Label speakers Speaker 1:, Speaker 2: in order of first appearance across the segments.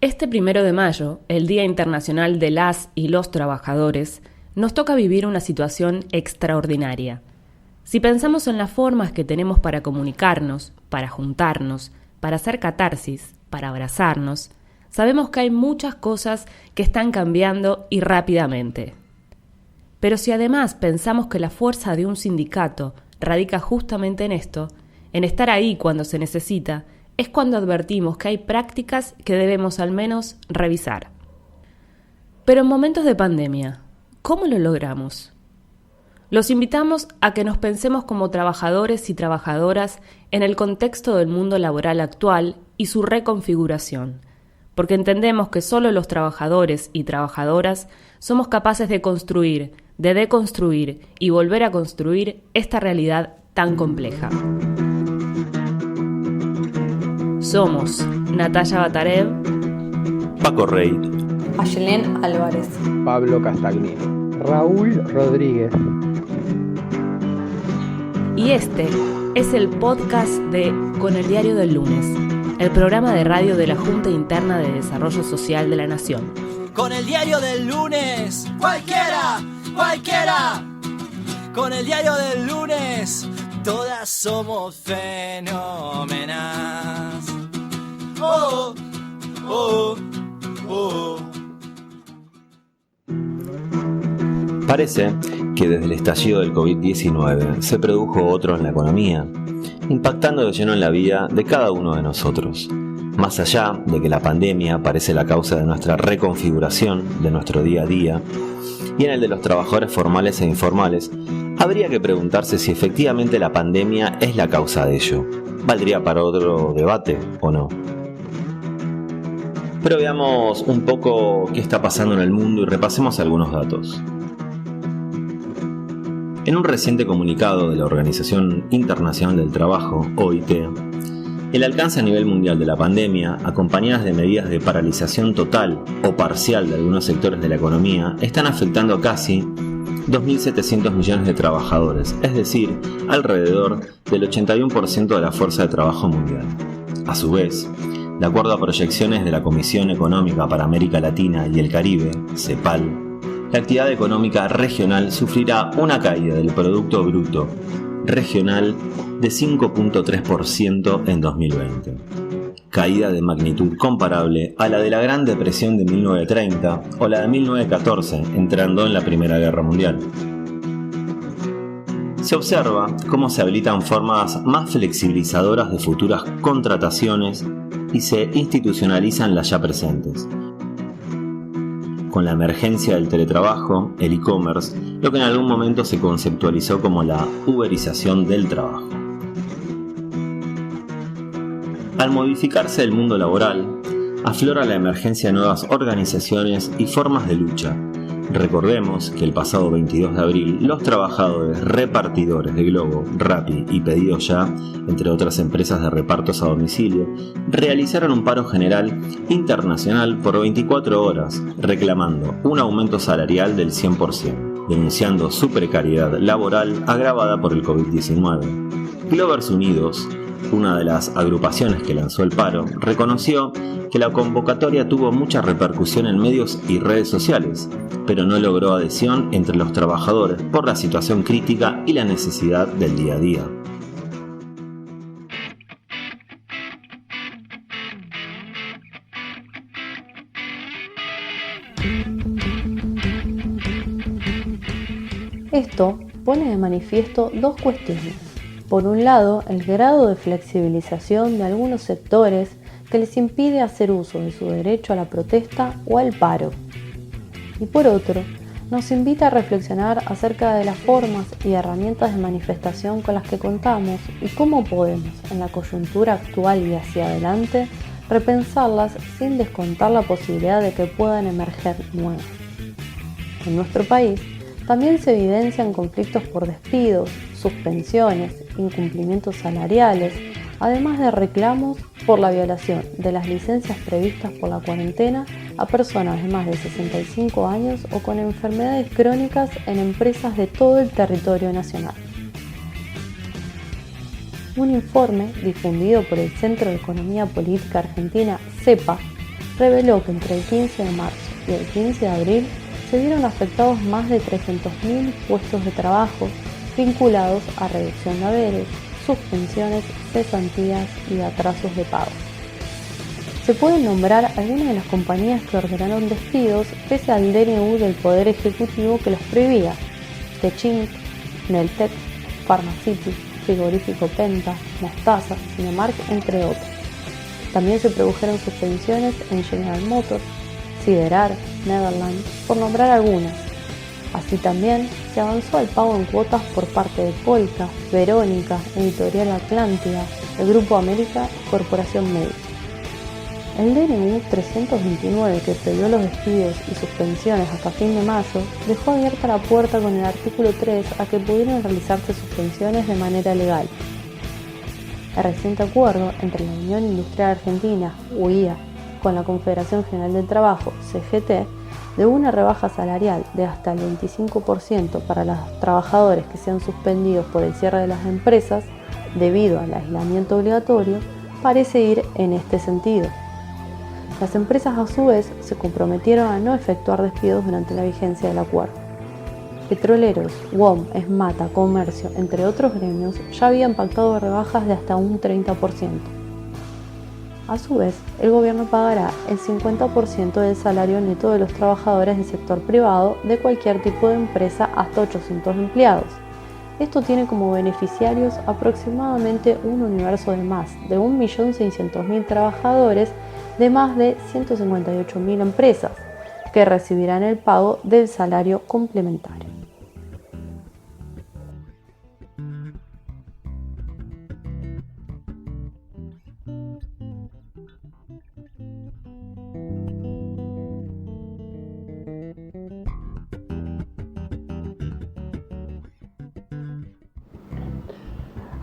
Speaker 1: Este 1 de mayo, el Día Internacional de las y los Trabajadores, nos toca vivir una situación extraordinaria. Si pensamos en las formas que tenemos para comunicarnos, para juntarnos, para hacer catarsis, para abrazarnos, sabemos que hay muchas cosas que están cambiando y rápidamente. Pero si además pensamos que la fuerza de un sindicato radica justamente en esto, en estar ahí cuando se necesita, es cuando advertimos que hay prácticas que debemos al menos revisar. Pero en momentos de pandemia, ¿cómo lo logramos? Los invitamos a que nos pensemos como trabajadores y trabajadoras en el contexto del mundo laboral actual y su reconfiguración, porque entendemos que solo los trabajadores y trabajadoras somos capaces de construir, de deconstruir y volver a construir esta realidad tan compleja. Somos Natalia Batarev,
Speaker 2: Paco Rey,
Speaker 3: Ayelén Álvarez,
Speaker 4: Pablo Castagnino, Raúl Rodríguez.
Speaker 1: Y este es el podcast de Con el Diario del Lunes, el programa de radio de la Junta Interna de Desarrollo Social de la Nación.
Speaker 5: Con el Diario del Lunes, cualquiera. Con el Diario del Lunes, todas somos fenómenas. Oh, oh, oh.
Speaker 2: Parece que desde el estallido del COVID-19 se produjo otro en la economía, impactando de lleno en la vida de cada uno de nosotros. Más allá de que la pandemia parece la causa de nuestra reconfiguración de nuestro día a día y en el de los trabajadores formales e informales, habría que preguntarse si efectivamente la pandemia es la causa de ello. ¿Valdría para otro debate o no? Pero veamos un poco qué está pasando en el mundo y repasemos algunos datos. En un reciente comunicado de la Organización Internacional del Trabajo, OIT, el alcance a nivel mundial de la pandemia, acompañadas de medidas de paralización total o parcial de algunos sectores de la economía, están afectando a casi 2.700 millones de trabajadores, es decir, alrededor del 81% de la fuerza de trabajo mundial. A su vez, de acuerdo a proyecciones de la Comisión Económica para América Latina y el Caribe, CEPAL, la actividad económica regional sufrirá una caída del Producto Bruto Regional de 5.3% en 2020, caída de magnitud comparable a la de la Gran Depresión de 1930 o la de 1914, entrando en la Primera Guerra Mundial. Se observa cómo se habilitan formas más flexibilizadoras de futuras contrataciones y se institucionalizan las ya presentes. Con la emergencia del teletrabajo, el e-commerce, lo que en algún momento se conceptualizó como la uberización del trabajo. Al modificarse el mundo laboral, aflora la emergencia de nuevas organizaciones y formas de lucha. Recordemos que el pasado 22 de abril, los trabajadores repartidores de Globo, Rappi y Pedido Ya, entre otras empresas de repartos a domicilio, realizaron un paro general internacional por 24 horas, reclamando un aumento salarial del 100%, denunciando su precariedad laboral agravada por el COVID-19. Glovers Unidos, una de las agrupaciones que lanzó el paro, reconoció que la convocatoria tuvo mucha repercusión en medios y redes sociales, pero no logró adhesión entre los trabajadores por la situación crítica y la necesidad del día a día.
Speaker 3: Esto pone de manifiesto dos cuestiones. Por un lado, el grado de flexibilización de algunos sectores que les impide hacer uso de su derecho a la protesta o al paro. Y por otro, nos invita a reflexionar acerca de las formas y herramientas de manifestación con las que contamos y cómo podemos, en la coyuntura actual y hacia adelante, repensarlas sin descontar la posibilidad de que puedan emerger nuevas. En nuestro país, también se evidencian conflictos por despidos, suspensiones, incumplimientos salariales, además de reclamos por la violación de las licencias previstas por la cuarentena a personas de más de 65 años o con enfermedades crónicas en empresas de todo el territorio nacional. Un informe difundido por el Centro de Economía Política Argentina, CEPA, reveló que entre el 15 de marzo y el 15 de abril se vieron afectados más de 300.000 puestos de trabajo vinculados a reducción de haberes, suspensiones, cesantías y atrasos de pago. Se pueden nombrar algunas de las compañías que ordenaron despidos pese al DNU del Poder Ejecutivo que los prohibía: Techint, Neltec, Pharmacity, Frigorífico Penta, Mostaza, Cinemark, entre otros. También se produjeron suspensiones en General Motors, Siderar, Netherlands, por nombrar algunas. Así también se avanzó al pago en cuotas por parte de Polka, Verónica, Editorial Atlántida, el Grupo América y Corporación Médica. El DNU 329, que prohibió los despidos y suspensiones hasta fin de mayo, dejó abierta la puerta con el artículo 3 a que pudieran realizarse suspensiones de manera legal. El reciente acuerdo entre la Unión Industrial Argentina, UIA, con la Confederación General del Trabajo, CGT, de una rebaja salarial de hasta el 25% para los trabajadores que sean suspendidos por el cierre de las empresas debido al aislamiento obligatorio, parece ir en este sentido. Las empresas a su vez se comprometieron a no efectuar despidos durante la vigencia del acuerdo. Petroleros, UOM, Esmata, Comercio, entre otros gremios, ya habían pactado rebajas de hasta un 30%. A su vez, el gobierno pagará el 50% del salario neto de los trabajadores del sector privado de cualquier tipo de empresa hasta 800 empleados. Esto tiene como beneficiarios aproximadamente un universo de más de 1.600.000 trabajadores de más de 158.000 empresas, que recibirán el pago del salario complementario.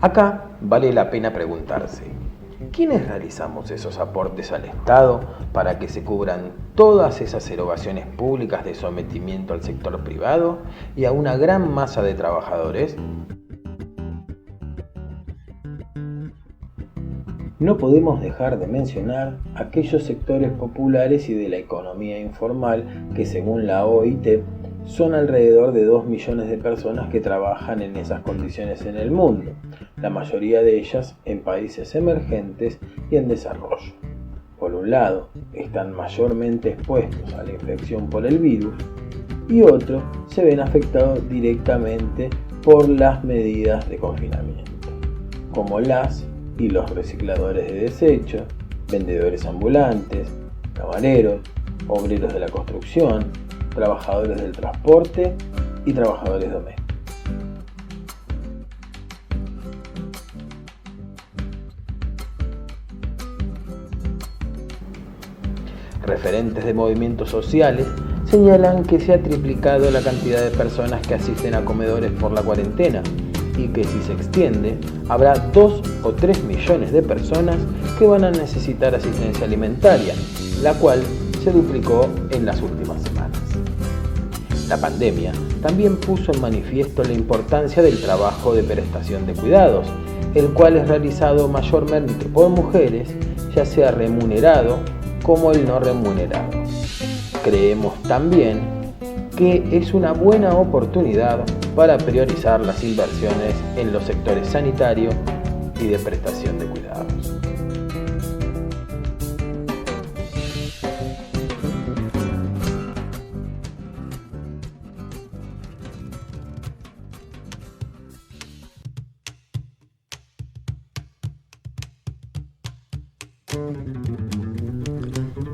Speaker 6: Acá vale la pena preguntarse: ¿quiénes realizamos esos aportes al Estado para que se cubran todas esas erogaciones públicas de sometimiento al sector privado y a una gran masa de trabajadores? No podemos dejar de mencionar aquellos sectores populares y de la economía informal que, según la OIT, son alrededor de 2 millones de personas que trabajan en esas condiciones en el mundo, la mayoría de ellas en países emergentes y en desarrollo. Por un lado, están mayormente expuestos a la infección por el virus, y otro, se ven afectados directamente por las medidas de confinamiento, como las y los recicladores de desechos, vendedores ambulantes, camareros, obreros de la construcción, trabajadores del transporte y trabajadores domésticos. Referentes de movimientos sociales señalan que se ha triplicado la cantidad de personas que asisten a comedores por la cuarentena y que si se extiende habrá 2 o 3 millones de personas que van a necesitar asistencia alimentaria, la cual se duplicó en las últimas semanas. La pandemia también puso en manifiesto la importancia del trabajo de prestación de cuidados, el cual es realizado mayormente por mujeres, ya sea remunerado como el no remunerado. Creemos también que es una buena oportunidad para priorizar las inversiones en los sectores sanitario y de prestación de cuidados.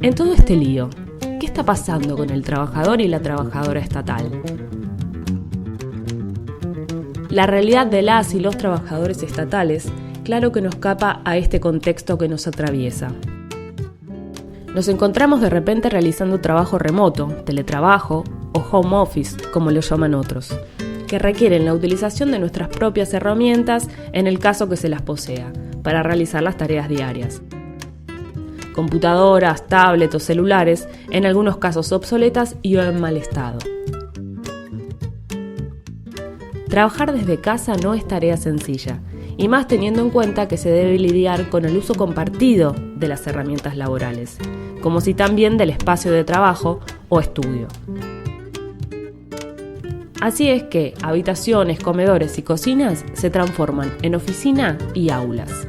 Speaker 1: En todo este lío, ¿qué está pasando con el trabajador y la trabajadora estatal? La realidad de las y los trabajadores estatales, claro que no escapa a este contexto que nos atraviesa. Nos encontramos de repente realizando trabajo remoto, teletrabajo o home office, como lo llaman otros, que requieren la utilización de nuestras propias herramientas en el caso que se las posea, para realizar las tareas diarias. Computadoras, tablets o celulares, en algunos casos obsoletas y o en mal estado. Trabajar desde casa no es tarea sencilla, y más teniendo en cuenta que se debe lidiar con el uso compartido de las herramientas laborales, como si también del espacio de trabajo o estudio. Así es que habitaciones, comedores y cocinas se transforman en oficina y aulas.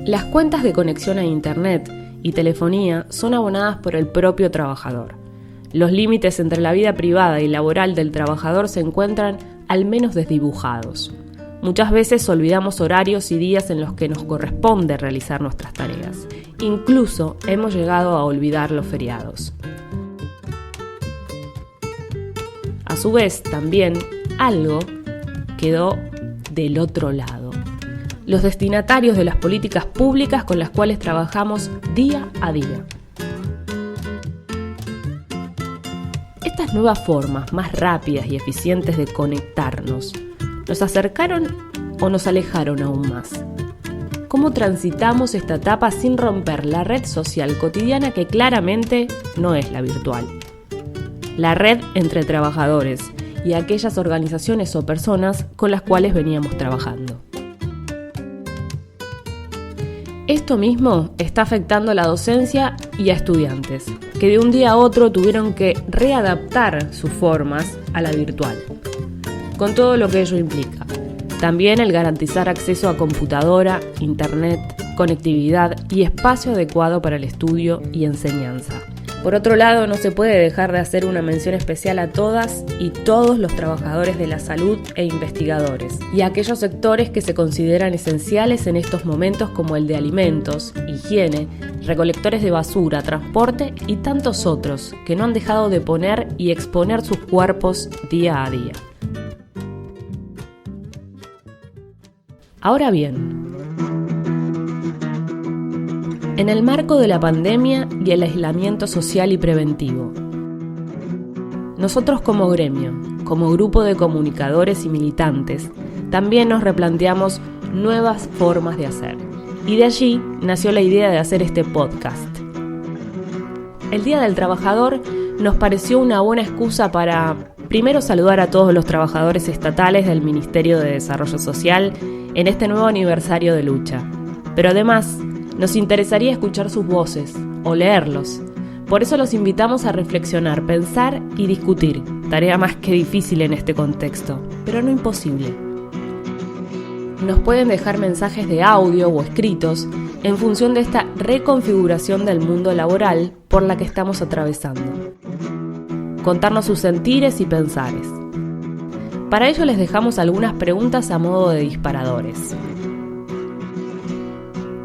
Speaker 1: Las cuentas de conexión a Internet y telefonía son abonadas por el propio trabajador. Los límites entre la vida privada y laboral del trabajador se encuentran al menos desdibujados. Muchas veces olvidamos horarios y días en los que nos corresponde realizar nuestras tareas. Incluso hemos llegado a olvidar los feriados. A su vez, también algo quedó del otro lado. Los destinatarios de las políticas públicas con las cuales trabajamos día a día. Estas nuevas formas más rápidas y eficientes de conectarnos, ¿nos acercaron o nos alejaron aún más? ¿Cómo transitamos esta etapa sin romper la red social cotidiana que claramente no es la virtual? La red entre trabajadores y aquellas organizaciones o personas con las cuales veníamos trabajando. Esto mismo está afectando a la docencia y a estudiantes, que de un día a otro tuvieron que readaptar sus formas a la virtual, con todo lo que ello implica. También el garantizar acceso a computadora, internet, conectividad y espacio adecuado para el estudio y enseñanza. Por otro lado, no se puede dejar de hacer una mención especial a todas y todos los trabajadores de la salud e investigadores, y a aquellos sectores que se consideran esenciales en estos momentos como el de alimentos, higiene, recolectores de basura, transporte y tantos otros que no han dejado de poner y exponer sus cuerpos día a día. Ahora bien, en el marco de la pandemia y el aislamiento social y preventivo, nosotros como gremio, como grupo de comunicadores y militantes, también nos replanteamos nuevas formas de hacer. Y de allí nació la idea de hacer este podcast. El Día del Trabajador nos pareció una buena excusa para, primero, saludar a todos los trabajadores estatales del Ministerio de Desarrollo Social en este nuevo aniversario de lucha. Pero además, nos interesaría escuchar sus voces o leerlos. Por eso los invitamos a reflexionar, pensar y discutir. Tarea más que difícil en este contexto, pero no imposible. Nos pueden dejar mensajes de audio o escritos en función de esta reconfiguración del mundo laboral por la que estamos atravesando. Contarnos sus sentires y pensares. Para ello les dejamos algunas preguntas a modo de disparadores.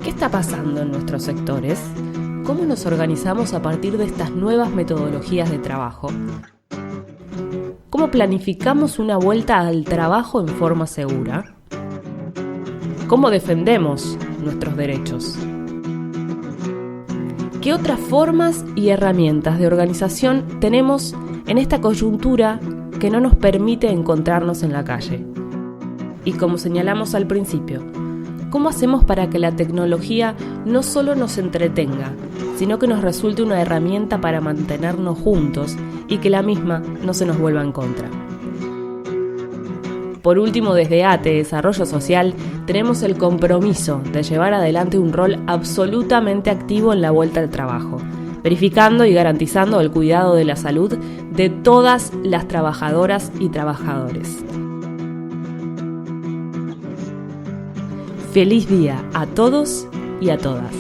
Speaker 1: ¿Qué está pasando en nuestros sectores? ¿Cómo nos organizamos a partir de estas nuevas metodologías de trabajo? ¿Cómo planificamos una vuelta al trabajo en forma segura? ¿Cómo defendemos nuestros derechos? ¿Qué otras formas y herramientas de organización tenemos en esta coyuntura que no nos permite encontrarnos en la calle? Y como señalamos al principio, ¿cómo hacemos para que la tecnología no solo nos entretenga, sino que nos resulte una herramienta para mantenernos juntos y que la misma no se nos vuelva en contra? Por último, desde ATE Desarrollo Social, tenemos el compromiso de llevar adelante un rol absolutamente activo en la vuelta al trabajo, verificando y garantizando el cuidado de la salud de todas las trabajadoras y trabajadores. Feliz día a todos y a todas.